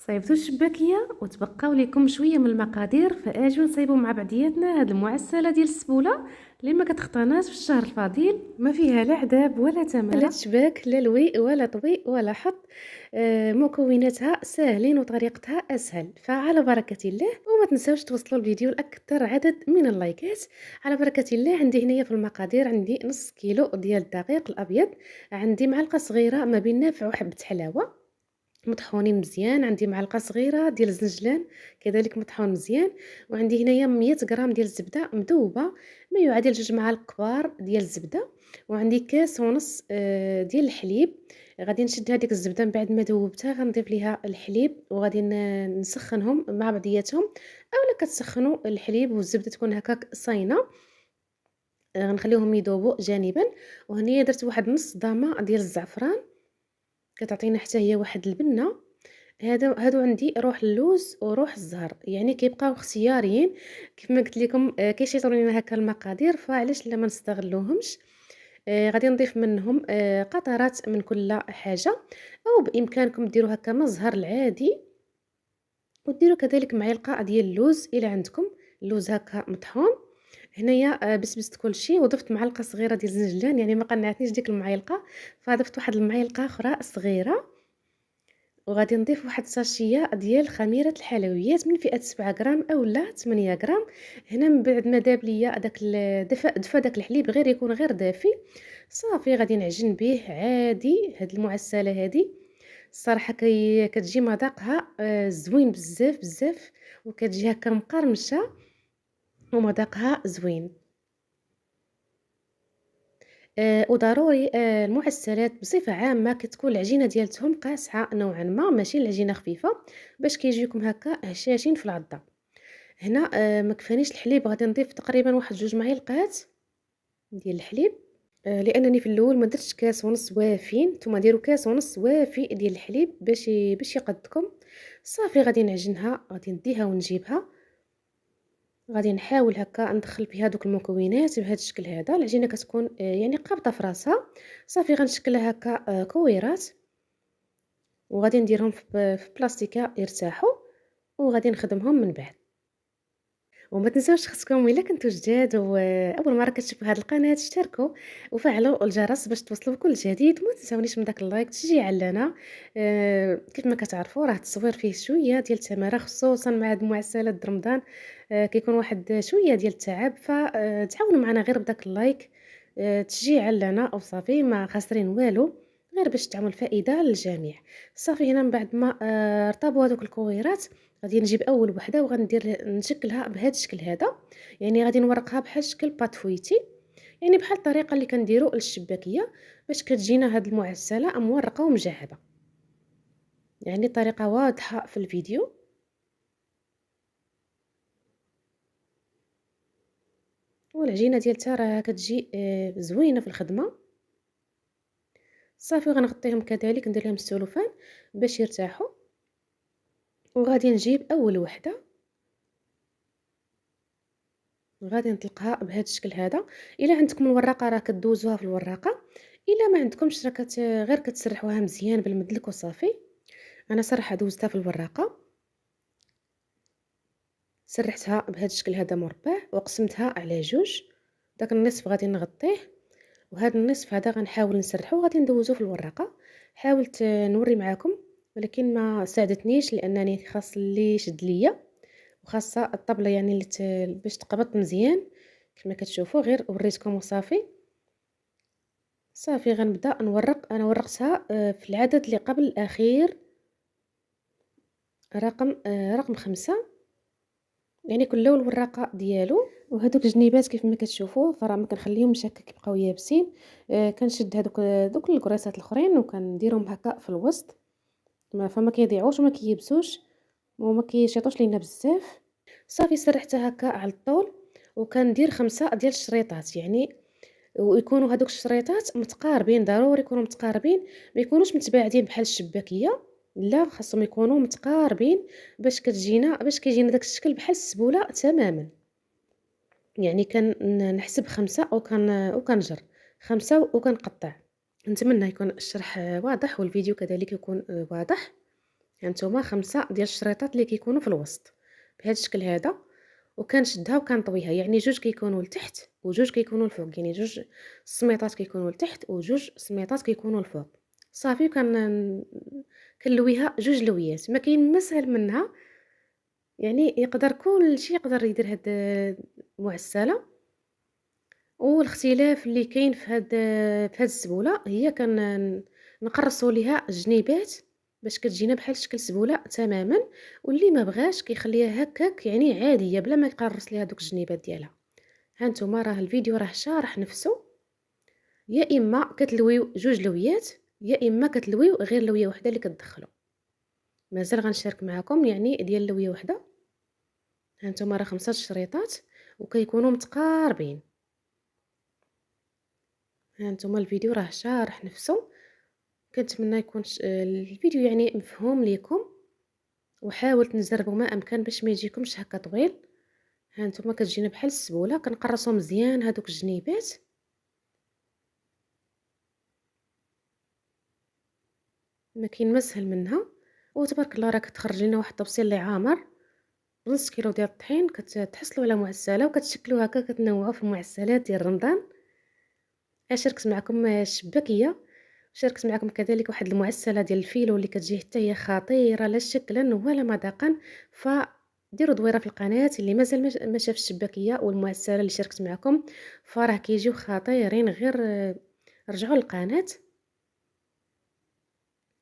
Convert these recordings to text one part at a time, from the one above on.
صيبتوا الشباكيه وتبقاو لكم شويه من المقادير، فاجيو نصايبوا مع بعضياتنا هاد المعسله ديال السبوله اللي ما كتخطاناش في الشهر الفضيل، ما فيها لا عذاب ولا لا تماره. تشباك لا لوي ولا طوي ولا حط. مكوناتها ساهلين وطريقتها اسهل، فعلى بركه الله. وما تنساوش توصلوا الفيديو لاكثر عدد من اللايكات. على بركه الله. عندي هنايا في المقادير عندي نص كيلو ديال الدقيق الابيض، عندي معلقه صغيره ما بين نافع وحبه حلاوه مطحونين مزيان، عندي معلقه صغيره ديال الزنجلان كذلك مطحون مزيان، وعندي هنايا 100 غرام ديال الزبده مذوبه، ما يعادل 2 معالق كبار ديال الزبده، وعندي كاس ونص ديال الحليب. غادي نشد هذيك الزبده من بعد ما ذوبتها، غنضيف ليها الحليب وغادي نسخنهم مع بعضياتهم، اولا كتسخنوا الحليب والزبده تكون هكاك صاينه. غنخليوهم يذوبوا جانبا. وهنايا درت واحد نص ضامه ديال الزعفران، كتعطينا حتى هي واحد البنه. هادو عندي روح اللوز وروح الزهر، يعني كيبقاو اختياريين. كيف ما قلت لكم كيشيطوا لينا هكا المقادير، فعلاش لا ما نستغلوهمش. غادي نضيف منهم قطرات من كل حاجه، او بامكانكم ديروا هكا ما الزهر العادي، وديروا كذلك معلقه ديال اللوز الى عندكم اللوز هكا مطحون. هنايا بسبست كلشي، وضفت معلقه صغيره ديال الزنجلان، يعني ما قنعتنيش ديك المعلقه، فضفت واحد المعلقه اخرى صغيره. وغادي نضيف واحد الساشيه ديال خميره الحلويات من فئه 7 غرام اولا 8 غرام. هنا من بعد ما داب ليا داك دفى داك الحليب، غير يكون غير دافي صافي. غادي نعجن به عادي. هاد المعسله هادي الصراحه كتجي مذاقها زوين بزاف بزاف، وكتجي هكا مقرمشه ومذاقها زوين. وضروري المعسّلات بصفة عامة كتكون العجينة ديالتهم قاصحة نوعًا ما، ماشي العجينة خفيفة، باش كيجيوكم هكا هشاشين في العضّة. هنا ما كفانيش الحليب، غادي نضيف تقريبًا واحد 2 معالق ديال الحليب، لأنني في الأول ما درتش كاس ونص وافيين، نتوما ديروا كاس ونص وافي ديال الحليب باش يقدكم. صافي غادي نعجنها، غادي نديها ونجيبها. غادي نحاول هكا ندخل فيها دوك المكونات بهذا الشكل هذا. العجينه كتكون يعني قابطه في راسها. صافي غنشكلها هكا كويرات، وغادي نديرهم في بلاستيكه يرتاحوا، وغادي نخدمهم من بعد. وما تنساوش خصكم الا كنتو جداد واول مره كتشوفوا هذه القناه تشتركوا وفعلوا الجرس باش توصلوا بكل جديد. وما تنساونيش من داك اللايك تشجيعا لنا. كيف ما كتعرفوا راه التصوير فيه شويه ديال التماره، خصوصا مع هاد المعسلات د رمضان. كيكون واحد شويه ديال التعب، فتعاونوا معنا غير بداك اللايك تشجيعا لنا، او صافي ما خاسرين والو، غير باش تعمل الفائده للجميع. صافي هنا من بعد ما رطبوا هذوك الكويرات، غادي نجيب اول وحده وغندير نشكلها بهذا الشكل هذا. يعني غادي نورقها بحال شكل باتفويتي، يعني بحال الطريقه اللي كنديروا للشباكيه، باش كتجينا هاد المعسله مورقه ومجعبه. يعني طريقه واضحه في الفيديو. والعجينه ديالتها راه كتجي زوينه في الخدمه. صافي غنغطيهم كذلك، ندير لهم السلوفان باش يرتاحوا. وغادي نجيب اول وحده، غادي نطلقها بهذا الشكل هذا. الا عندكم الوراقه راه كدوزوها في الوراقه، الا ما عندكمش راه غير كتسرحوها مزيان بالمدلك وصافي. انا صراحه دوزتها في الوراقه، سرحتها بهذا الشكل هذا مربع وقسمتها على جوج. داك النصف غادي نغطيه، وهذا النصف هذا غنحاول نسرحه وغادي ندوزو في الوراقه. حاولت نوري معاكم، ولكن ما ساعدتنيش لانني خاص اللي يشد ليا، وخاصه الطبله يعني اللي باش تقبط مزيان. كما كتشوفوا غير وريتكم وصافي. صافي غنبدا نورق. انا ورقتها في العدد اللي قبل الاخير، رقم 5، يعني كل الوراقه ديالو. وهذوك الجنيبات كيف ما كتشوفوا فراه ما كنخليهمش هكا كيبقاو يابسين. كنشد هذوك الكريسات الاخرين وكنديرهم هكا في الوسط، فما كيضيعوش وما كيبسوش وما كيشيطوش لينا بزاف. صافي سرحتها هكا على الطول، وكندير 5 ديال الشريطات، يعني ويكونوا هذوك الشريطات متقاربين، ضروري يكونوا متقاربين، ما يكونوش متباعدين بحال الشباكيه. لا، خاصهم يكونوا متقاربين باش كيجينا داك الشكل بحال السبوله تماما. يعني نحسب 5 وكنجر 5 وكنقطع. نتمنى يكون الشرح واضح والفيديو كذلك يكون واضح. هانتوما 5 ديال الشريطات اللي كيكونوا في الوسط بهذا الشكل هذا، وكنشدها وكنطويها، يعني جوج كيكونوا لتحت وجوج كيكونوا الفوق، يعني جوج سميطات كيكونوا لتحت وجوج سميطات كيكونوا الفوق. صافي كنلويها جوج لويات، ما كاين ما سهل منها. يعني يقدر كلشي يقدر يدير هاد المعسله. والاختلاف اللي كاين في هاد السبوله هي نقرصوا ليها الجنيبات باش كتجينا بحال شكل سبوله تماما، واللي ما بغاش كيخليها هكاك يعني عاديه بلا ما يقرص ليها دوك الجنيبات ديالها. هانتوما راه الفيديو راه شارح نفسه، يا اما كتلويو جوج لويات يا اما كتلويو غير لويه وحده اللي كتدخلوا. مازال غنشارك معكم يعني ديال لويه وحده. هانتوما راه 5 شريطات وكيكونوا متقاربين. هانتوما الفيديو راه شارح نفسه. كنتمنى يكون الفيديو يعني مفهوم ليكم، وحاولت نجربوا ما امكن باش ما يجيكمش هكا طويل. هانتوما كتجينا بحال السبوله، كنقرصوا مزيان هادوك الجنيبات. ما كاين ما سهل منها، وتبارك الله راه كتخرج لنا واحد الطبسيل اللي عامر بنص كيلو ديال الطحين. كتحصلوا على معسله وكتشكلوا هكا، كتنوعوا في المعسلات ديال رمضان. شاركت معكم الشباكيه، شاركت معكم كذلك واحد المعسله ديال الفيلو اللي كتجي حتى هي خطيره لا شكلا ولا مذاقا. فديروا دويره في القناه اللي مازال ما شاف الشباكيه والمعسله اللي شاركت معكم، فراه كيجيو خطيرين. غير رجعوا للقناه.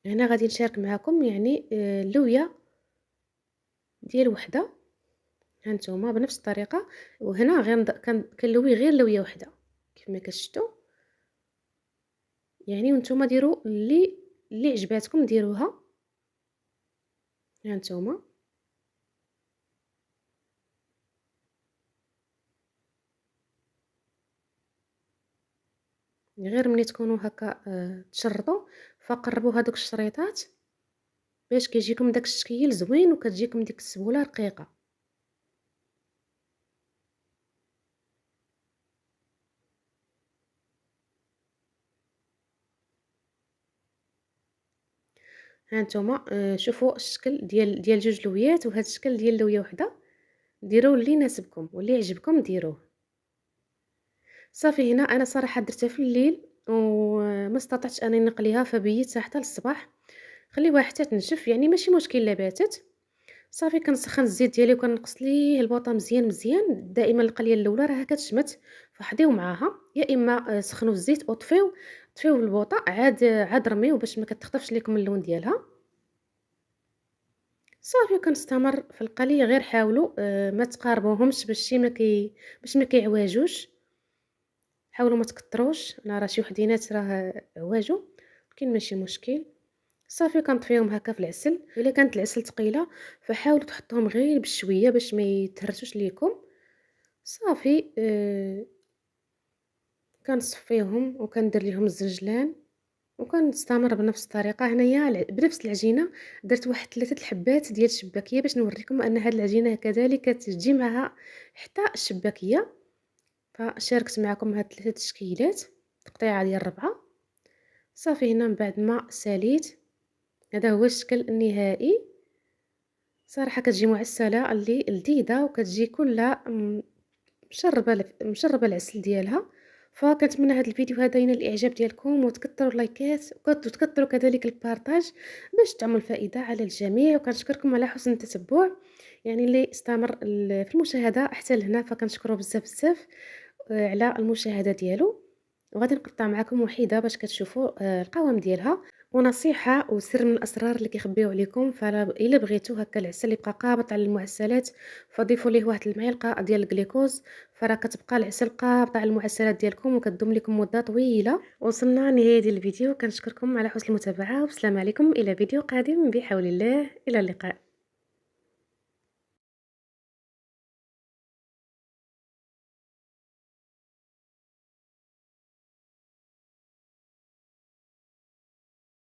هنا غادي نشارك معكم يعني اللويه ديال وحده. هانتوما بنفس الطريقه، وهنا غير كنلوي غير لويه وحده كيف ما كتشتوا. يعني وانتم ديروا اللي عجباتكم ديروها. هانتوما غير ملي تكونوا هكا تشرطوا، فقربوا هذوك الشريطات باش كيجيكم داك الشكل زوين وكتجيكم ديك السبوله رقيقه. هانتوما شوفوا الشكل ديال جوج لويات وهذا الشكل ديال لويه وحده. ديروا اللي يناسبكم واللي يعجبكم ديروه. صافي هنا انا صراحه درتها في الليل وما استطعتش انني نقليها، فبيتها حتى للصباح. خليوها حتى تنشف، يعني ماشي مشكل لا باتت. صافي كنسخن الزيت ديالي وكنقص ليه البوطه مزيان مزيان. دائما القليه الاولى راها كتشمت، فحضيو معاها. يا اما سخنوا الزيت طفيو البوطه عاد رميو باش ما كتخطفش لكم اللون ديالها. صافي كنستمر في القليه. غير حاولوا ما تقاربوهمش باش ما كيعواجوش. حاولوا ما تكتروش. انا راه شي وحدينات راه عواجو، ولكن ماشي مشكل. صافي كنطفيهم هكا في العسل. الا كانت العسل ثقيله فحاولوا تحطوهم غير بشويه باش ما يتهرسوش ليكم. صافي كنصفيهم وكندير ليهم الزنجلان وكنستمر بنفس الطريقه. هنايا بنفس العجينه درت واحد 3 الحبات ديال الشباكيه باش نوريكم ان هاد العجينه كذلك كتجي معها حتى الشباكيه. فشاركت معكم هاد 3 تشكيلات تقطيعه ديال 4. صافي هنا من بعد ما ساليت، هذا هو الشكل النهائي. صراحه كتجي معسله اللي لذيذه وكتجي كلها مشربه العسل ديالها. فكنتمنى هذا الفيديو هذا ينال الاعجاب ديالكم، وتكثروا اللايكات وتكثروا كذلك البارطاج باش تعمل الفائده على الجميع. وكنشكركم على حسن التتبع، يعني اللي استمر في المشاهده حتى لهنا فكنشكره بزاف بزاف على المشاهده ديالو. وغادي نقطع معكم وحيده باش كتشوفوا القوام ديالها. ونصيحه وسر من الاسرار اللي كيخبيو عليكم، فالا بغيتو هكا العسل يبقى قابط على المعسلات فضيفوا ليه واحد المعلقه ديال الجليكوز، فراه كتبقى العسل قابط على المعسلات ديالكم وكتدوم لكم مده طويله. وصلنا لنهايه ديال الفيديو، كنشكركم على حسن المتابعه، والسلام عليكم الى فيديو قادم بحول الله. الى اللقاء.